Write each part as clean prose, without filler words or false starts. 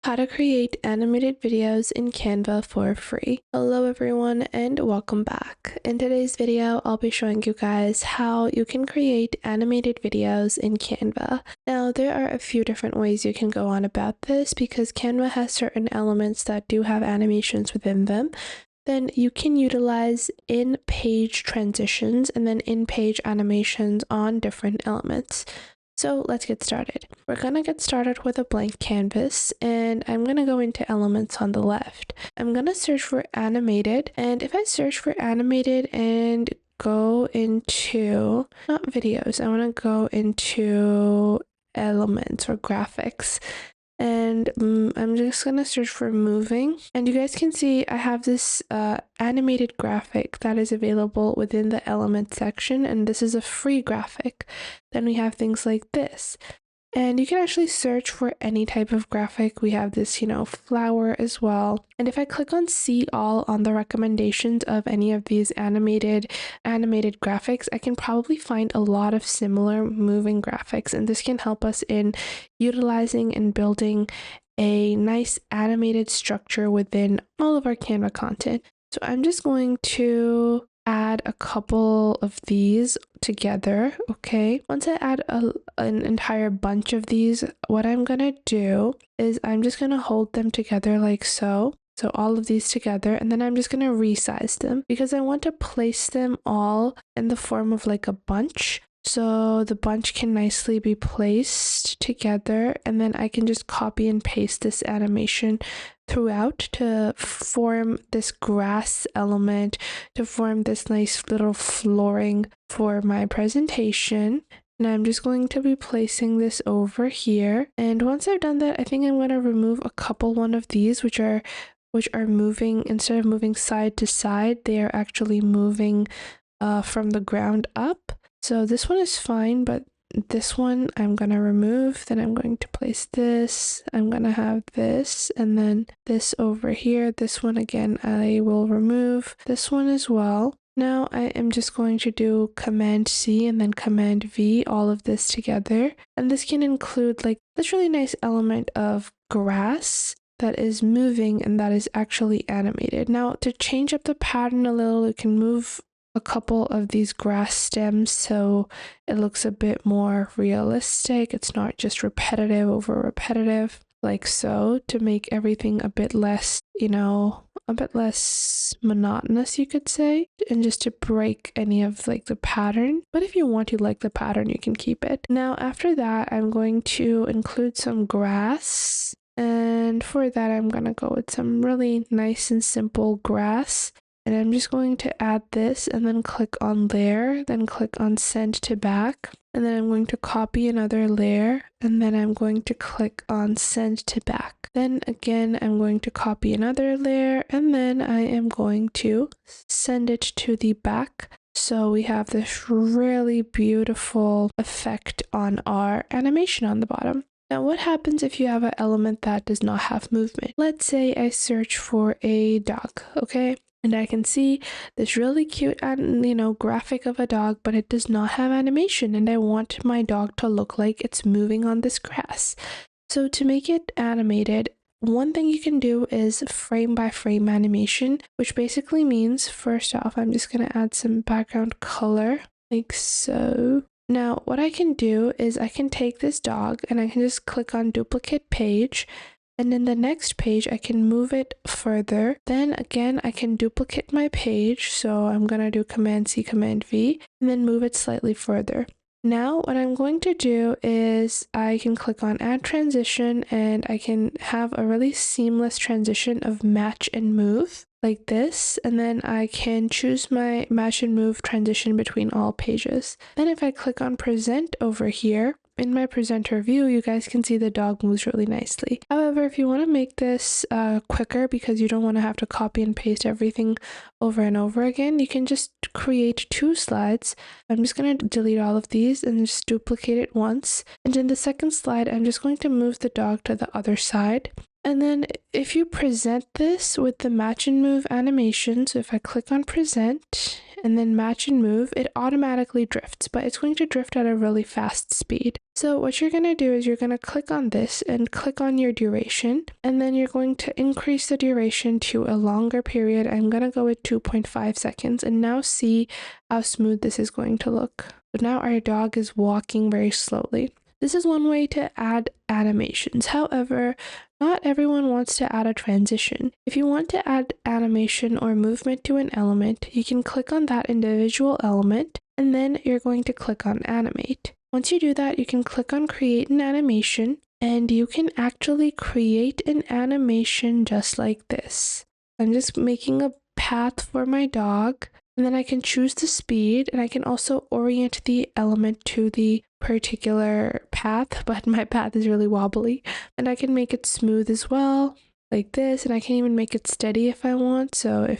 How to create animated videos in Canva for free. Hello everyone and welcome back. In today's video, I'll be showing you guys how you can create animated videos in Canva. Now, there are a few different ways you can go on about this because Canva has certain elements that do have animations within them. Then you can utilize in-page transitions and then in-page animations on different elements. So let's get started. We're gonna get started with a blank canvas and I'm gonna go into elements on the left. I'm gonna search for animated, and if I search for animated and go into, not videos, I wanna go into elements or graphics. And I'm just gonna search for moving, and you guys can see I have this animated graphic that is available within the element section, and this is a free graphic. Then we have things like this, and you can actually search for any type of graphic. We have this, flower as well. And if I click on see all on the recommendations of any of these animated graphics, I can probably find a lot of similar moving graphics, and this can help us in utilizing and building a nice animated structure within all of our Canva content. So I'm just going to add a couple of these together. Okay, once I add an entire bunch of these, what I'm gonna do is I'm just gonna hold them together like so all of these together, and then I'm just gonna resize them because I want to place them all in the form of like a bunch, so the bunch can nicely be placed together, and then I can just copy and paste this animation throughout to form this grass element, to form this nice little flooring for my presentation. And I'm just going to be placing this over here. And once I've done that, I think I'm going to remove a couple one of these, which are moving, instead of moving side to side, they are actually moving from the ground up. So this one is fine, but this one I'm gonna remove. Then I'm going to place this. I'm gonna have this, and then this over here. This one again I will remove. This one as well. Now I am just going to do Command C and then Command V, all of this together. And this can include like this really nice element of grass that is moving and that is actually animated. Now to change up the pattern a little, you can move a couple of these grass stems so it looks a bit more realistic. It's not just repetitive over repetitive like so, to make everything a bit less, a bit less monotonous, you could say, and just to break any of like the pattern. But if you want to like the pattern, you can keep it. Now after that, I'm going to include some grass, and for that I'm gonna go with some really nice and simple grass. And I'm just going to add this and then click on layer, then click on send to back. And then I'm going to copy another layer, and then I'm going to click on send to back. Then again, I'm going to copy another layer, and then I am going to send it to the back. So we have this really beautiful effect on our animation on the bottom. Now, what happens if you have an element that does not have movement? Let's say I search for a dog, okay? And I can see this really cute, graphic of a dog, but it does not have animation, and I want my dog to look like it's moving on this grass. So to make it animated, one thing you can do is frame by frame animation, which basically means, first off, I'm just going to add some background color like so. Now, what I can do is I can take this dog and I can just click on duplicate page. And in the next page, I can move it further. Then again, I can duplicate my page. So I'm going to do Command C, Command V, and then move it slightly further. Now, what I'm going to do is I can click on Add Transition, and I can have a really seamless transition of match and move like this. And then I can choose my match and move transition between all pages. Then if I click on Present over here, in my presenter view, you guys can see the dog moves really nicely. However, if you want to make this quicker because you don't want to have to copy and paste everything over and over again, you can just create 2 slides. I'm just going to delete all of these and just duplicate it once. And in the second slide, I'm just going to move the dog to the other side. And then if you present this with the match and move animation, so if I click on present and then match and move, it automatically drifts, but it's going to drift at a really fast speed. So what you're going to do is you're going to click on this and click on your duration, and then you're going to increase the duration to a longer period. I'm going to go with 2.5 seconds, and now see how smooth this is going to look. So now our dog is walking very slowly. This is one way to add animations. However, not everyone wants to add a transition. If you want to add animation or movement to an element, you can click on that individual element, and then you're going to click on animate. Once you do that, you can click on create an animation, and you can actually create an animation just like this. I'm just making a path for my dog, and then I can choose the speed, and I can also orient the element to the particular path, but my path is really wobbly, and I can make it smooth as well, like this, and I can even make it steady if I want. So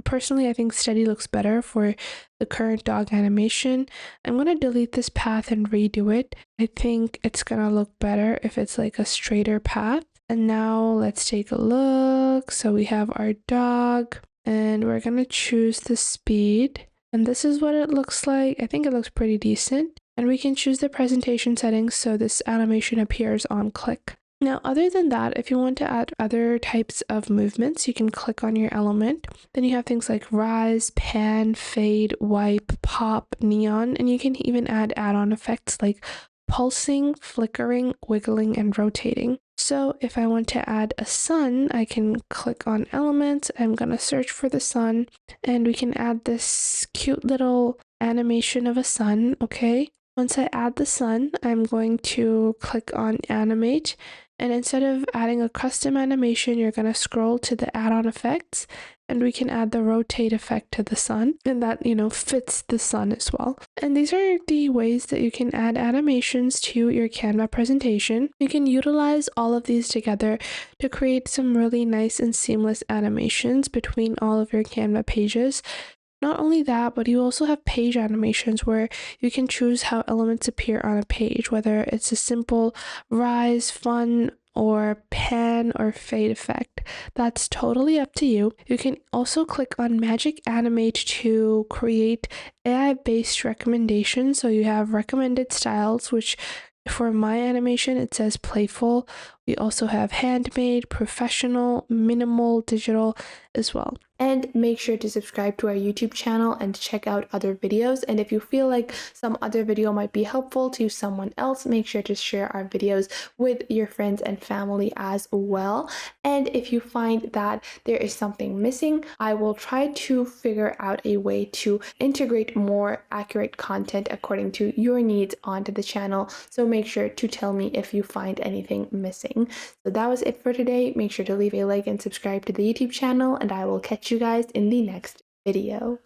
personally, I think steady looks better for the current dog animation. I'm going to delete this path and redo it. I think it's going to look better if it's like a straighter path. And now let's take a look. So we have our dog, and we're going to choose the speed, and this is what it looks like. I think it looks pretty decent. And we can choose the presentation settings so this animation appears on click. Now, other than that, if you want to add other types of movements, you can click on your element. Then you have things like rise, pan, fade, wipe, pop, neon, and you can even add add-on effects like pulsing, flickering, wiggling, and rotating. So if I want to add a sun, I can click on elements. I'm going to search for the sun, and we can add this cute little animation of a sun. Okay. Once I add the sun, I'm going to click on animate, and instead of adding a custom animation, you're going to scroll to the add-on effects, and we can add the rotate effect to the sun, and that, fits the sun as well. And these are the ways that you can add animations to your Canva presentation. You can utilize all of these together to create some really nice and seamless animations between all of your Canva pages. Not only that, but you also have page animations where you can choose how elements appear on a page, whether it's a simple rise, fun, or pan or fade effect. That's totally up to you. You can also click on Magic Animate to create AI-based recommendations. So you have recommended styles, which for my animation, it says playful. We also have handmade, professional, minimal, digital as well. And make sure to subscribe to our YouTube channel and check out other videos. And if you feel like some other video might be helpful to someone else, make sure to share our videos with your friends and family as well. And if you find that there is something missing, I will try to figure out a way to integrate more accurate content according to your needs onto the channel. So make sure to tell me if you find anything missing. So that was it for today. Make sure to leave a like and subscribe to the YouTube channel, and I will catch you guys in the next video.